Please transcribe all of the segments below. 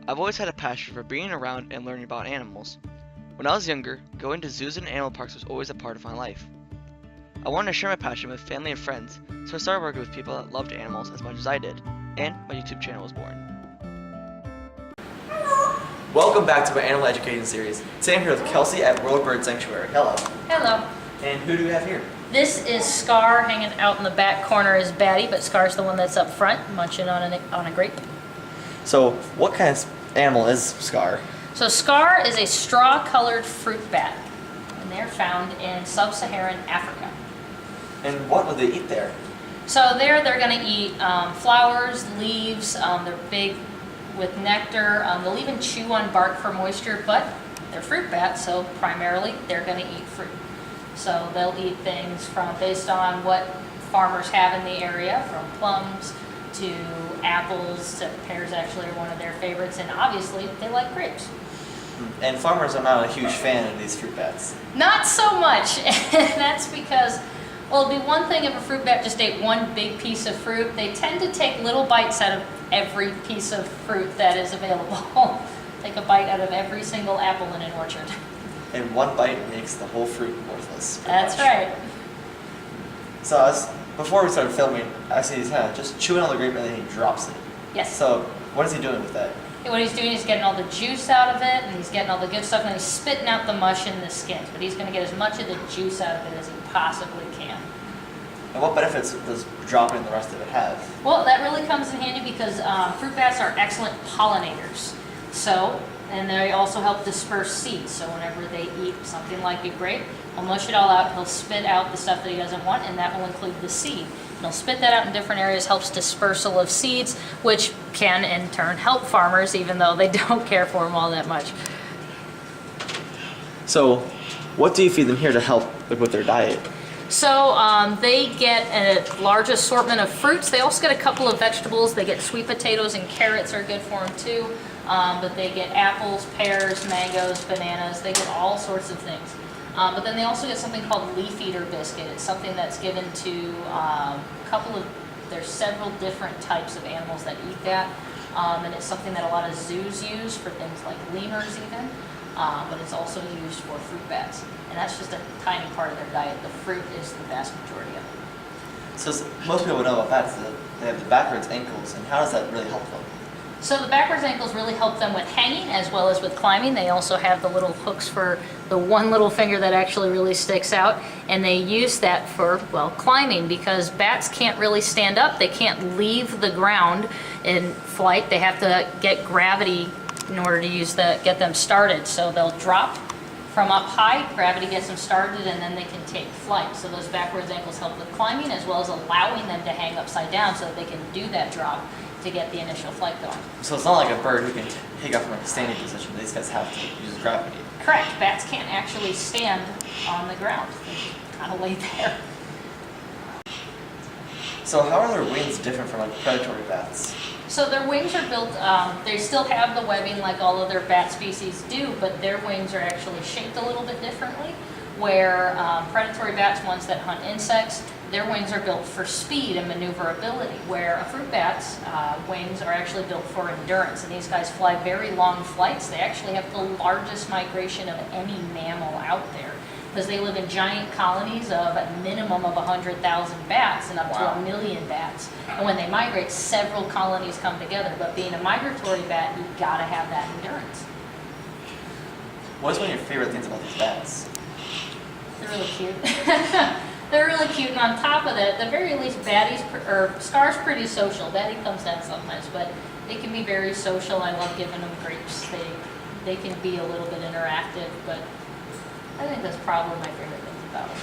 I've always had a passion for being around and learning about animals. When I was younger, going to zoos and animal parks was always a part of my life. I wanted to share my passion with family and friends, so I started working with people that loved animals as much as I did, and my YouTube channel was born. Welcome back to my animal education series. Today I'm here with Kelsey at World Bird Sanctuary. Hello. Hello. And who do we have here? This is Scar. Hanging out in the back corner is Batty, but Scar's the one that's up front, munching on a grape. So, what kind of animal is Scar? So Scar is a straw-colored fruit bat, and they're found in sub-Saharan Africa. And what would they eat there? So there they're going to eat flowers, leaves. They're big with nectar. They'll even chew on bark for moisture, but they're fruit bats, so primarily they're going to eat fruit. So they'll eat things based on what farmers have in the area, from plums to apples to pears. Actually are one of their favorites, and obviously they like grapes. And farmers are not a huge fan of these fruit bats. Not so much, and that's because, well, it'd be one thing if a fruit bat just ate one big piece of fruit. They tend to take little bites out of every piece of fruit that is available. Take a bite out of every single apple in an orchard. And one bite makes the whole fruit worthless. That's right. So before we started filming, I see he's kind of just chewing on the grape and then he drops it. Yes. So what is he doing with that? What he's doing is getting all the juice out of it, and he's getting all the good stuff, and he's spitting out the mush in the skins. But he's going to get as much of the juice out of it as he possibly can. And what benefits does dropping the rest of it have? Well, that really comes in handy because fruit bats are excellent pollinators. And they also help disperse seeds. So whenever they eat something like a grape, he'll mush it all out, he'll spit out the stuff that he doesn't want, and that will include the seed. And he'll spit that out in different areas, helps dispersal of seeds, which can in turn help farmers, even though they don't care for them all that much. So what do you feed them here to help with their diet? So they get a large assortment of fruits. They also get a couple of vegetables. They get sweet potatoes and carrots are good for them too. But they get apples, pears, mangoes, bananas. They get all sorts of things. But then they also get something called leaf eater biscuit. It's something that's given to there's several different types of animals that eat that. And it's something that a lot of zoos use for things like lemurs even. But it's also used for fruit bats. And that's just a tiny part of their diet. The fruit is the vast majority of it. So most people know about bats that they have the backwards ankles, and how does that really help them? So the backwards ankles really help them with hanging as well as with climbing. They also have the little hooks for the one little finger that actually really sticks out, and they use that for, well, climbing, because bats can't really stand up. They can't leave the ground in flight. They have to get gravity in order to get them started. So they'll drop from up high, gravity gets them started, and then they can take flight. So those backwards ankles help with climbing as well as allowing them to hang upside down so that they can do that drop to get the initial flight going. So it's not like a bird who can take off from a standing position. These guys have to use gravity. Correct. Bats can't actually stand on the ground. They kind of lay there. So how are their wings different from like predatory bats? So their wings are built, they still have the webbing like all other bat species do, but their wings are actually shaped a little bit differently, where predatory bats, ones that hunt insects, their wings are built for speed and maneuverability, where a fruit bat's wings are actually built for endurance, and these guys fly very long flights. They actually have the largest migration of any mammal out there, because they live in giant colonies of a minimum of 100,000 bats and up to 1 million bats. And when they migrate, several colonies come together. But being a migratory bat, you've got to have that endurance. What is one of your favorite things about these bats? They're really cute. They're really cute, and on top of that, at the very least, Scar's pretty social. Batty comes down sometimes, but they can be very social. I love giving them grapes. They can be a little bit interactive, but I think that's probably my favorite thing about them.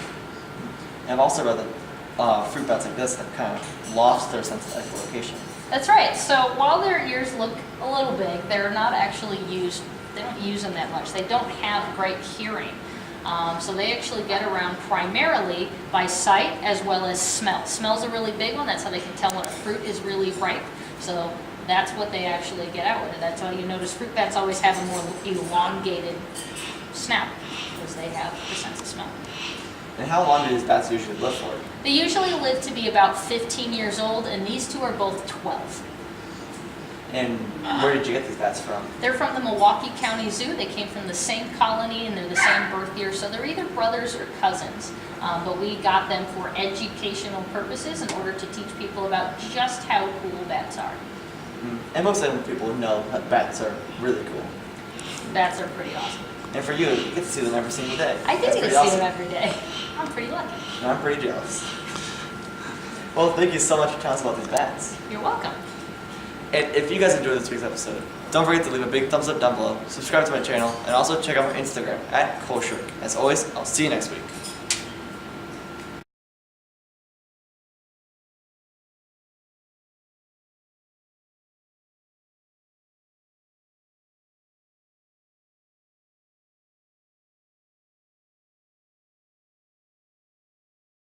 And I've also read that fruit bats like this have kind of lost their sense of echolocation. That's right. So while their ears look a little big, they're not actually used, they don't use them that much. They don't have great hearing. So they actually get around primarily by sight as well as smell. Smell's a really big one. That's how they can tell when a fruit is really ripe. So that's what they actually get out with it. That's why you notice fruit bats always have a more elongated snout, because they have the sense of smell. And how long do these bats usually live for? They usually live to be about 15 years old, and these two are both 12. And where did you get these bats from? They're from the Milwaukee County Zoo. They came from the same colony and they're the same birth year, so they're either brothers or cousins. But we got them for educational purposes in order to teach people about just how cool bats are. And most of them people know that bats are really cool. Bats are pretty awesome. And for you get to see them every single day. I do That's get to pretty see awesome. them every day. I'm pretty lucky. And I'm pretty jealous. Well, thank you so much for telling us about these bats. You're welcome. And if you guys enjoyed this week's episode, don't forget to leave a big thumbs up down below, subscribe to my channel, and also check out my Instagram @KohlSchurk. As always, I'll see you next week.